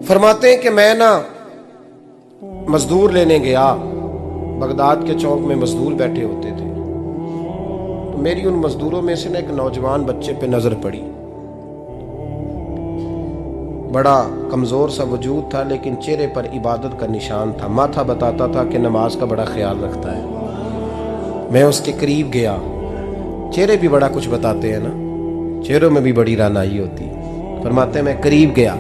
फरमाते हैं कि मैं ना मजदूर लेने गया। बगदाद के चौक में मजदूर बैठे होते थे, तो मेरी उन मजदूरों में से ना एक नौजवान बच्चे पे नजर पड़ी। बड़ा कमजोर सा वजूद था, लेकिन चेहरे पर इबादत का निशान था। माथा बताता था कि नमाज का बड़ा ख्याल रखता है। मैं उसके करीब गया। चेहरे भी बड़ा कुछ बताते हैं ना, चेहरों में भी बड़ी रानाई होती है। फरमाते हैं मैं करीब गया,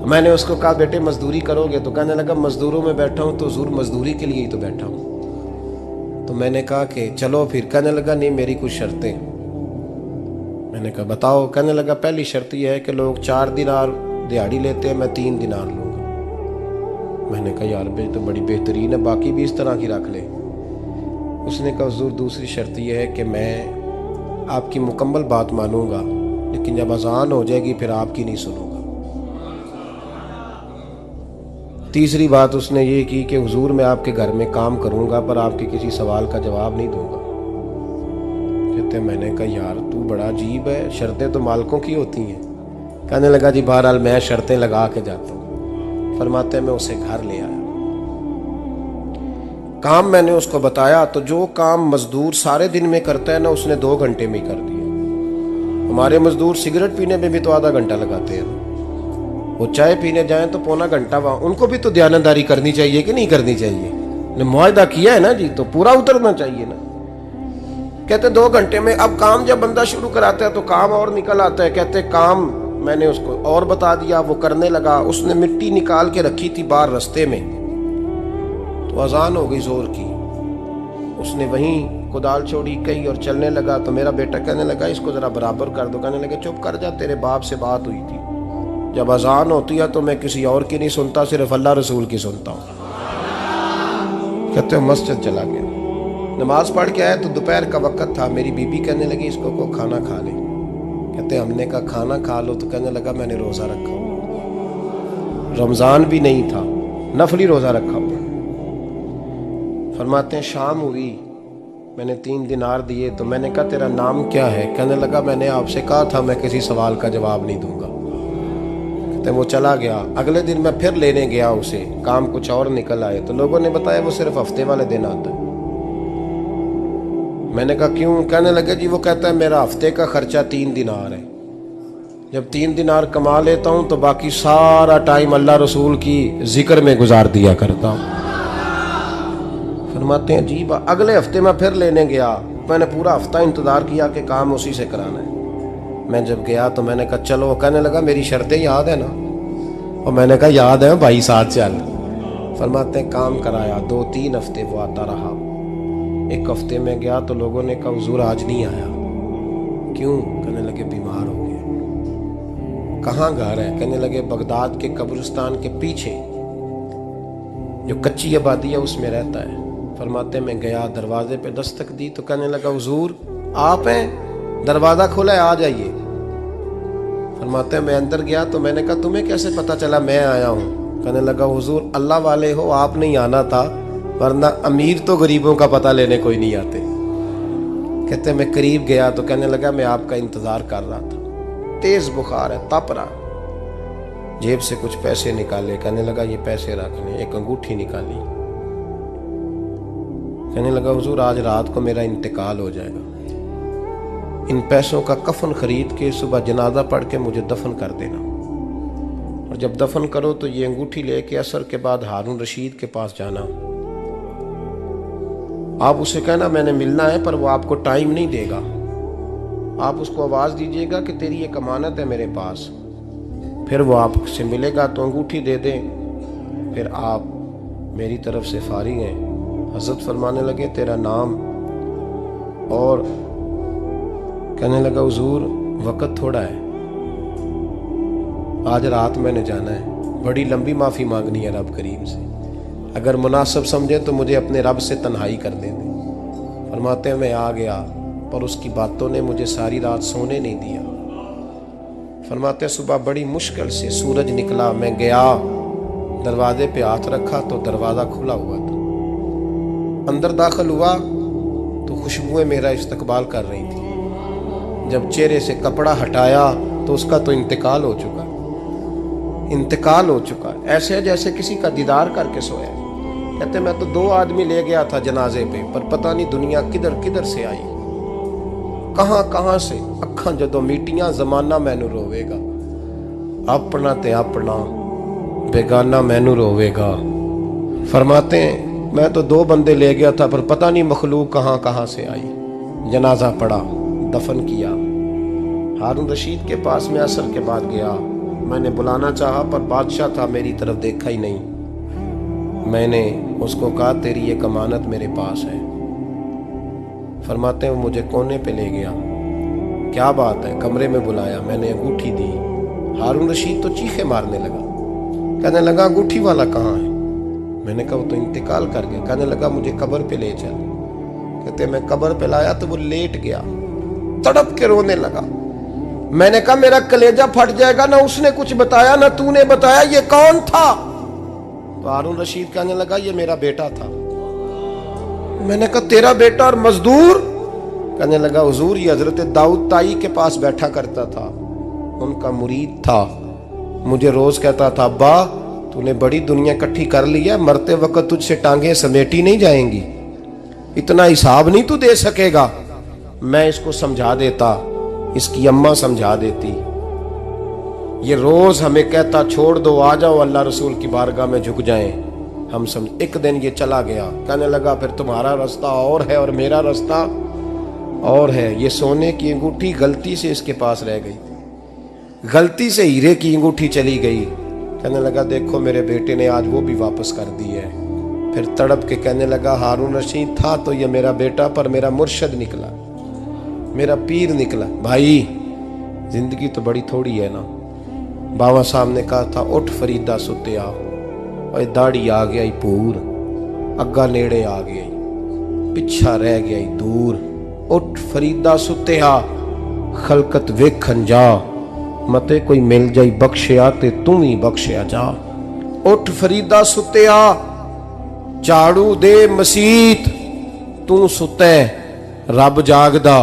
मैंने उसको कहा बेटे मजदूरी करोगे? तो कहने लगा मजदूरों में बैठा हूँ तो ज़रूर मजदूरी के लिए ही तो बैठा हूँ। तो मैंने कहा कि चलो फिर। कहने लगा नहीं, मेरी कुछ शर्तें। मैंने कहा बताओ। कहने लगा पहली शर्त यह है कि लोग 4 दिनार दिहाड़ी लेते हैं, मैं 3 दिनार लूँगा। मैंने कहा यार भाई तो बड़ी बेहतरीन है, बाकी भी इस तरह की रख ले। उसने कहा हुजूर दूसरी शर्त यह है कि मैं आपकी मुकम्मल बात मानूंगा, लेकिन जब अजान हो जाएगी फिर आपकी नहीं सुनूंगा। तीसरी बात उसने ये की कि हुजूर मैं आपके घर में काम करूंगा, पर आपके किसी सवाल का जवाब नहीं दूंगा। कहते मैंने कहा यार तू बड़ा अजीब है, शर्तें तो मालिकों की होती हैं। कहने लगा जी बहरहाल मैं शर्तें लगा के जाता हूँ। फरमाते मैं उसे घर ले आया। काम मैंने उसको बताया, तो जो काम मजदूर सारे दिन में करता है ना, उसने 2 घंटे में ही कर दिया। हमारे मजदूर सिगरेट पीने में भी तो आधा घंटा लगाते हैं, वो चाय पीने जाएं तो पौना घंटा। वहां उनको भी तो दयानतदारी करनी चाहिए कि नहीं करनी चाहिए? ने मुआहदा किया है ना जी, तो पूरा उतरना चाहिए ना। कहते 2 घंटे में। अब काम जब बंदा शुरू कराता है तो काम और निकल आता है। कहते काम मैंने उसको और बता दिया, वो करने लगा। उसने मिट्टी निकाल के रखी थी बाहर रास्ते में, तो अजान हो गई जोर की। उसने वहीं कुदाल छोड़ी कही और चलने लगा। तो मेरा बेटा कहने लगा इसको जरा बराबर कर दो। कहने लगे चुप कर जा, तेरे बाप से बात हुई थी। जब अजान होती है तो मैं किसी और की नहीं सुनता, सिर्फ अल्लाह रसूल की सुनता हूँ। कहते मस्जिद चला गया, नमाज पढ़ के आया तो दोपहर का वक्त था। मेरी बीबी कहने लगी इसको को खाना खा ले। कहते हमने कहा खाना खा लो। तो कहने लगा मैंने रोज़ा रखा, रमज़ान भी नहीं था, नफली रोज़ा रखा हुआ। फरमाते हैं शाम हुई, मैंने 3 दिनार दिए। तो मैंने कहा तेरा नाम क्या है? कहने लगा मैंने आपसे कहा था मैं किसी सवाल का जवाब नहीं दूंगा। तो वो चला गया। अगले दिन मैं फिर लेने गया उसे, काम कुछ और निकल आए। तो लोगों ने बताया वो सिर्फ हफ्ते वाले दिन आता है। मैंने कहा क्यों? कहने लगे जी वो कहता है मेरा हफ्ते का खर्चा 3 दिनार है। जब 3 दिनार कमा लेता हूं तो बाकी सारा टाइम अल्लाह रसूल की जिक्र में गुजार दिया करता हूं। फरमाते हैं जी अगले हफ्ते मैं फिर लेने गया। मैंने पूरा हफ्ता इंतजार किया कि काम उसी से कराना है। मैं जब गया तो मैंने कहा चलो। कहने लगा मेरी शर्तें याद है ना? और मैंने कहा याद है भाई, साथ चल। फरमाते हैं काम कराया। 2-3 हफ्ते वो आता रहा। एक हफ्ते में गया तो लोगों ने कहा हुजूर आज नहीं आया। क्यों? कहने लगे बीमार हो गए। कहाँ घर है? कहने लगे बगदाद के कब्रिस्तान के पीछे जो कच्ची आबादी है उसमें रहता है। फरमाते मैं गया, दरवाजे पे दस्तक दी तो कहने लगा हुजूर आप हैं? दरवाज़ा खोला है, आ जाइए। फरमाते हैं मैं अंदर गया तो मैंने कहा तुम्हें कैसे पता चला मैं आया हूँ? कहने लगा हुजूर अल्लाह वाले हो, आप नहीं आना था, वरना अमीर तो गरीबों का पता लेने कोई नहीं आते। कहते मैं करीब गया तो कहने लगा मैं आपका इंतज़ार कर रहा था, तेज़ बुखार है, तप रहा। जेब से कुछ पैसे निकाले। कहने लगा ये पैसे रखने। एक अंगूठी निकाली। कहने लगा हुजूर आज रात को मेरा इंतकाल हो जाएगा, इन पैसों का कफन खरीद के सुबह जनाजा पढ़ के मुझे दफन कर देना, और जब दफन करो तो ये अंगूठी लेके असर के बाद हारून रशीद के पास जाना। आप उसे कहना मैंने मिलना है, पर वो आपको टाइम नहीं देगा। आप उसको आवाज़ दीजिएगा कि तेरी एक अमानत है मेरे पास। फिर वो आपसे मिलेगा तो अंगूठी दे दें, फिर आप मेरी तरफ से फारिग हैं। हज़रत फरमाने लगे तेरा नाम? और कहने लगा हुजूर वक़्त थोड़ा है, आज रात मैंने जाना है, बड़ी लंबी माफ़ी मांगनी है रब करीम से। अगर मुनासिब समझे तो मुझे अपने रब से तन्हाई कर दे। फरमाते हैं मैं आ गया, पर उसकी बातों ने मुझे सारी रात सोने नहीं दिया। फरमाते हैं सुबह बड़ी मुश्किल से सूरज निकला। मैं गया, दरवाजे पे हाथ रखा तो दरवाज़ा खुला हुआ था। अंदर दाखिल हुआ तो खुशबुएं मेरा इस्तकबाल कर रही थी। जब चेहरे से कपड़ा हटाया तो उसका तो इंतकाल हो चुका। इंतकाल हो चुका है, ऐसे जैसे किसी का दीदार करके सोया। कहते मैं तो 2 आदमी ले गया था जनाजे पे, पर पता नहीं दुनिया किधर किधर से आई, कहां कहां से। अखा जदों मीटियां जमाना मैनू रोवेगा, अपना ते अपना बेगाना मैनू रोवेगा। फरमाते हैं मैं तो 2 बंदे ले गया था, पर पता नहीं मखलूक कहां कहां से आई। जनाजा पड़ा, दफन किया। हारून रशीद के पास में असर के बाद गया, मैंने बुलाना चाहा पर बादशाह था, मेरी तरफ देखा ही नहीं। मैंने उसको कहा तेरी एक अमानत मेरे पास है। फरमाते हैं वो मुझे कोने पे ले गया, क्या बात है, कमरे में बुलाया, मैंने अंगूठी दी। हारून रशीद तो चीखे मारने लगा, कहने लगा अंगूठी वाला कहाँ है। मैंने कहा वो तो इंतकाल कर गया। कहने लगा मुझे कब्र पे ले चल। कहते मैं कब्र पे लाया तो वो लेट गया, तड़प के रोने लगा। मैंने कहा मेरा कलेजा फट जाएगा, ना उसने कुछ बताया ना तूने बताया, ये कौन था। तो हारून रशीद कहने लगा ये मेरा बेटा था। मैंने कहा तेरा बेटा और मजदूर। कहने लगा हुजूर ये हजरत दाऊद ताई के पास बैठा करता था, उनका मुरीद था। मुझे रोज कहता था अब्बा तूने बड़ी दुनिया इकट्ठी कर ली है, मरते वक्त तुझसे टांगे समेटी नहीं जाएंगी, इतना हिसाब नहीं तू दे सकेगा। मैं इसको समझा देता, इसकी अम्मा समझा देती। ये रोज हमें कहता छोड़ दो, आ जाओ अल्लाह रसूल की बारगाह में झुक जाएं। हम समझ। एक दिन ये चला गया, कहने लगा फिर तुम्हारा रास्ता और है और मेरा रास्ता और है। ये सोने की अंगूठी गलती से इसके पास रह गई, गलती से हीरे की अंगूठी चली गई। कहने लगा देखो मेरे बेटे ने आज वो भी वापस कर दी है। फिर तड़प के कहने लगा हारून रशीद था तो ये मेरा बेटा, पर मेरा मुर्शद निकला, मेरा पीर निकला। भाई जिंदगी तो बड़ी थोड़ी है ना। बाबा साहब ने कहा था उठ फरीदा सुते आ, और दाढ़ी आ गया पूर, अग्गा नेड़े आ गया, पिछा रह गया दूर। उठ फरीदा सुते आ, खलकत वेखन जा, मते कोई मिल जाई बख्शिया ते तू ही बख्शिया जा। उठ फरीदा सुते आ, झाड़ू दे मसीत, तू सुते रब जागदा,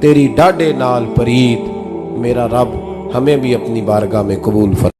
तेरी डाडे नाल परीत। मेरा रब हमें भी अपनी बारगाह में कबूल फरमा।